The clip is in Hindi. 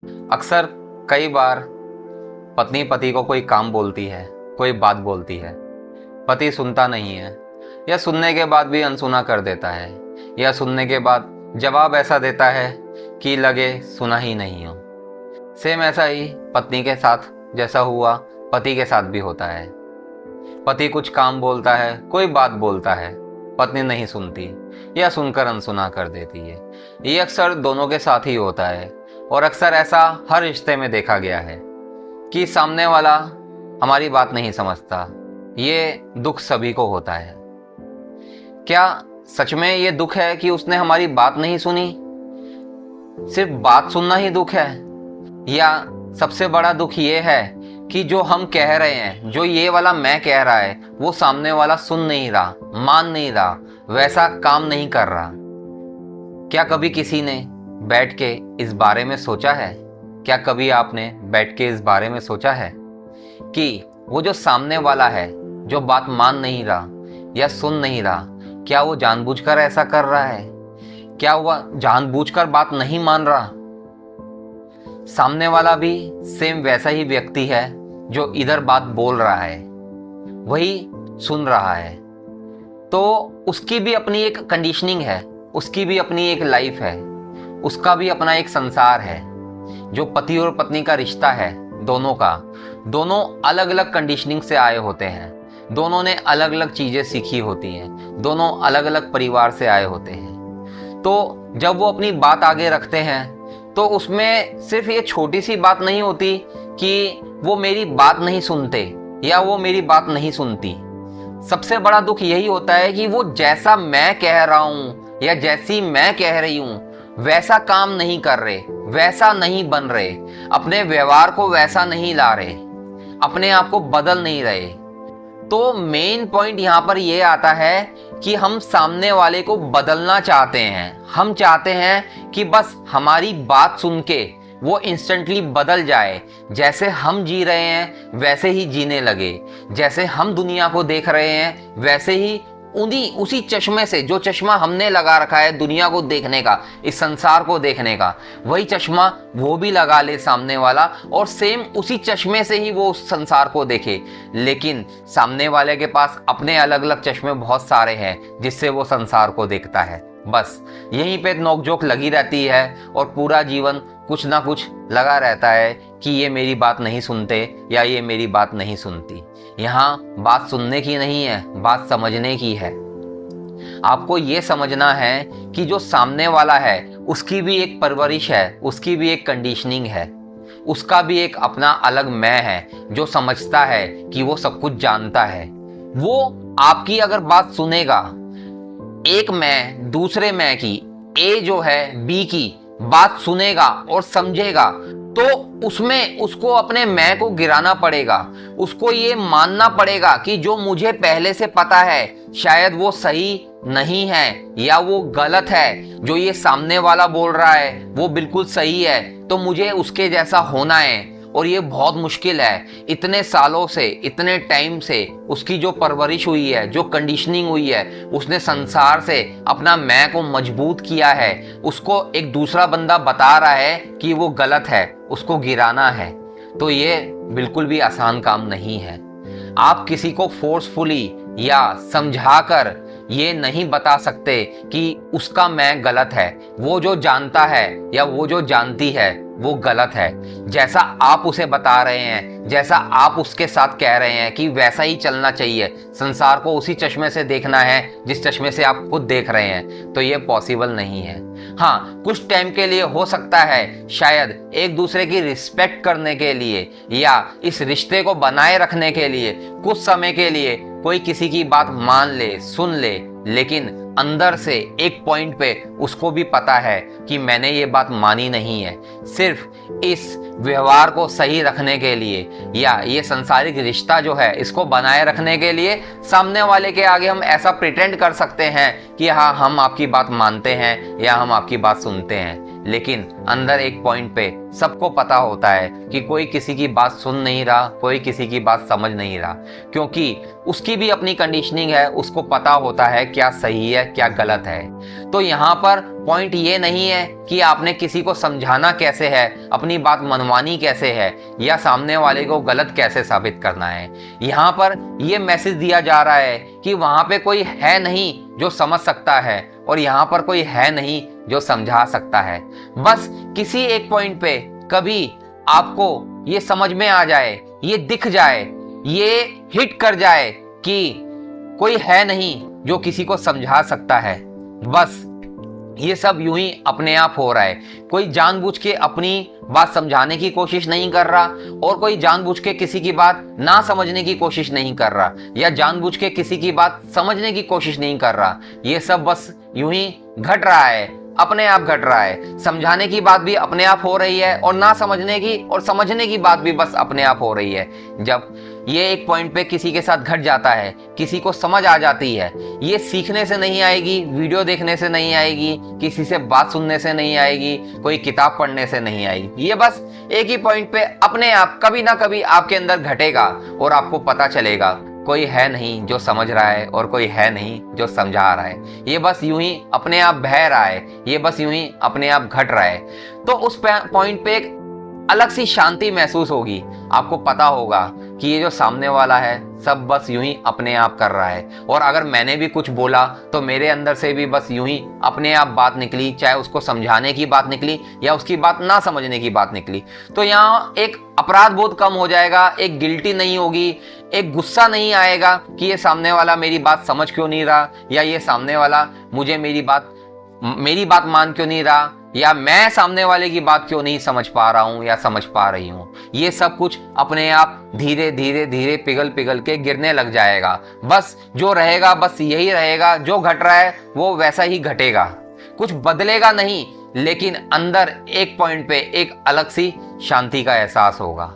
अक्सर कई बार पत्नी पति को कोई काम बोलती है, कोई बात बोलती है, पति सुनता नहीं है या सुनने के बाद भी अनसुना कर देता है या सुनने के बाद जवाब ऐसा देता है कि लगे सुना ही नहीं हो। सेम ऐसा ही पत्नी के साथ जैसा हुआ पति के साथ भी होता है। पति कुछ काम बोलता है, कोई बात बोलता है, पत्नी नहीं सुनती या सुनकर अनसुना कर देती है। ये अक्सर दोनों के साथ ही होता है और अक्सर ऐसा हर रिश्ते में देखा गया है कि सामने वाला हमारी बात नहीं समझता। ये दुख सभी को होता है। क्या सच में ये दुख है कि उसने हमारी बात नहीं सुनी? सिर्फ बात सुनना ही दुख है, या सबसे बड़ा दुख ये है कि जो हम कह रहे हैं, जो ये वाला मैं कह रहा है, वो सामने वाला सुन नहीं रहा, मान नहीं रहा, वैसा काम नहीं कर रहा। क्या कभी किसी ने बैठ के इस बारे में सोचा है? क्या कभी आपने बैठ के इस बारे में सोचा है कि वो जो सामने वाला है, जो बात मान नहीं रहा या सुन नहीं रहा, क्या वो जानबूझकर ऐसा कर रहा है? क्या वह जानबूझकर बात नहीं मान रहा? सामने वाला भी सेम वैसा ही व्यक्ति है जो इधर बात बोल रहा है, वही सुन रहा है। तो उसकी भी अपनी एक कंडीशनिंग है, उसकी भी अपनी एक लाइफ है, उसका भी अपना एक संसार है। जो पति और पत्नी का रिश्ता है, दोनों का, दोनों अलग अलग कंडीशनिंग से आए होते हैं, दोनों ने अलग अलग चीज़ें सीखी होती हैं, दोनों अलग अलग परिवार से आए होते हैं। तो जब वो अपनी बात आगे रखते हैं तो उसमें सिर्फ ये छोटी सी बात नहीं होती कि वो मेरी बात नहीं सुनते या वो मेरी बात नहीं सुनती। सबसे बड़ा दुख यही होता है कि वो जैसा मैं कह रहा हूँ या जैसी मैं कह रही हूँ वैसा काम नहीं कर रहे, वैसा नहीं बन रहे, अपने व्यवहार को वैसा नहीं ला रहे, अपने आप को बदल नहीं रहे। तो मेन पॉइंट यहाँ पर ये आता है कि हम सामने वाले को बदलना चाहते हैं। हम चाहते हैं कि बस हमारी बात सुन के वो इंस्टेंटली बदल जाए, जैसे हम जी रहे हैं वैसे ही जीने लगे, जैसे हम दुनिया को देख रहे हैं वैसे ही उसी चश्मे से, जो चश्मा हमने लगा रखा है दुनिया को देखने का, इस संसार को देखने का, वही चश्मा वो भी लगा ले सामने वाला और सेम उसी चश्मे से ही वो उस संसार को देखे। लेकिन सामने वाले के पास अपने अलग अलग चश्मे बहुत सारे हैं जिससे वो संसार को देखता है। बस यहीं पे नोकझोंक लगी रहती है और पूरा जीवन कुछ ना कुछ लगा रहता है कि ये मेरी बात नहीं सुनते या ये मेरी बात नहीं सुनती। यहाँ बात सुनने की नहीं है, बात समझने की है। आपको ये समझना है कि जो सामने वाला है उसकी भी एक परवरिश है, उसकी भी एक कंडीशनिंग है, उसका भी एक अपना अलग मैं है जो समझता है कि वो सब कुछ जानता है। वो आपकी अगर बात सुनेगा, एक मैं दूसरे मैं की, ए जो है बी की बात सुनेगा और समझेगा, तो उसमें उसको अपने मैं को गिराना पड़ेगा। उसको ये मानना पड़ेगा कि जो मुझे पहले से पता है शायद वो सही नहीं है या वो गलत है, जो ये सामने वाला बोल रहा है वो बिल्कुल सही है, तो मुझे उसके जैसा होना है। और ये बहुत मुश्किल है। इतने सालों से, इतने टाइम से उसकी जो परवरिश हुई है, जो कंडीशनिंग हुई है, उसने संसार से अपना मैं को मजबूत किया है। उसको एक दूसरा बंदा बता रहा है कि वो गलत है, उसको गिराना है। तो ये बिल्कुल भी आसान काम नहीं है। आप किसी को फोर्सफुली या समझाकर ये नहीं बता सकते कि उसका मैं गलत है। वो जो जानता है या वो जो जानती है वो गलत है। जैसा आप उसे बता रहे हैं, जैसा आप उसके साथ कह रहे हैं कि वैसा ही चलना चाहिए, संसार को उसी चश्मे से देखना है जिस चश्मे से आप खुद देख रहे हैं, तो ये पॉसिबल नहीं है। हाँ, कुछ टाइम के लिए हो सकता है, शायद एक दूसरे की रिस्पेक्ट करने के लिए या इस रिश्ते को बनाए रखने के लिए कुछ समय के लिए कोई किसी की बात मान ले, सुन ले, लेकिन अंदर से एक पॉइंट पे उसको भी पता है कि मैंने ये बात मानी नहीं है। सिर्फ इस व्यवहार को सही रखने के लिए या ये सांसारिक रिश्ता जो है इसको बनाए रखने के लिए सामने वाले के आगे हम ऐसा प्रिटेंड कर सकते हैं कि हाँ, हम आपकी बात मानते हैं या हम आपकी बात सुनते हैं। लेकिन अंदर एक पॉइंट पे सबको पता होता है कि कोई किसी की बात सुन नहीं रहा, कोई किसी की बात समझ नहीं रहा, क्योंकि उसकी भी अपनी कंडीशनिंग है। उसको पता होता है क्या सही है क्या गलत है। तो यहाँ पर पॉइंट ये नहीं है कि आपने किसी को समझाना कैसे है, अपनी बात मनवानी कैसे है, या सामने वाले को गलत कैसे साबित करना है। यहाँ पर ये मैसेज दिया जा रहा है कि वहाँ पे कोई है नहीं जो समझ सकता है, और यहाँ पर कोई है नहीं जो समझा सकता है। बस किसी एक पॉइंट पे कभी आपको ये समझ में आ जाए, ये दिख जाए, ये हिट कर जाए कि कोई है नहीं जो किसी को समझा सकता है। बस ये सब यूं ही अपने आप हो रहा है। कोई जानबूझ के अपनी बात समझाने की कोशिश नहीं कर रहा, और कोई जानबूझ के किसी की बात ना समझने की कोशिश नहीं कर रहा, या जानबूझ के किसी की बात समझने की कोशिश नहीं कर रहा। ये सब बस यूं ही घट रहा है, अपने आप घट रहा है। समझाने की बात भी अपने आप हो रही है, और ना समझने की और समझने की बात भी बस अपने आप हो रही है। जब ये एक पॉइंट पे किसी के साथ घट जाता है, किसी को समझ आ जाती है, ये सीखने से नहीं आएगी, वीडियो देखने से नहीं आएगी, किसी से बात सुनने से नहीं आएगी, कोई किताब पढ़ने से नहीं आएगी। ये बस एक ही पॉइंट पे अपने आप कभी ना कभी आपके अंदर घटेगा, और आपको पता चलेगा कोई है नहीं जो समझ रहा है, और कोई है नहीं जो समझा रहा है। ये बस यूं ही अपने आप बह रहा है, ये बस यूं ही अपने आप घट रहा है। तो उस पॉइंट पे एक अलग सी शांति महसूस होगी। आपको पता होगा कि ये जो सामने वाला है सब बस यूं ही अपने आप कर रहा है, और अगर मैंने भी कुछ बोला तो मेरे अंदर से भी बस यूं ही अपने आप बात निकली, चाहे उसको समझाने की बात निकली या उसकी बात ना समझने की बात निकली। तो यहाँ एक अपराध बोध कम हो जाएगा, एक गिल्टी नहीं होगी, एक गुस्सा नहीं आएगा कि ये सामने वाला मेरी बात समझ क्यों नहीं रहा, या ये सामने वाला मुझे मेरी बात मान क्यों नहीं रहा, या मैं सामने वाले की बात क्यों नहीं समझ पा रहा हूं या समझ पा रही हूं। ये सब कुछ अपने आप धीरे धीरे धीरे पिघल पिघल के गिरने लग जाएगा। बस जो रहेगा बस यही रहेगा, जो घट रहा है वो वैसा ही घटेगा, कुछ बदलेगा नहीं, लेकिन अंदर एक पॉइंट पे एक अलग सी शांति का एहसास होगा।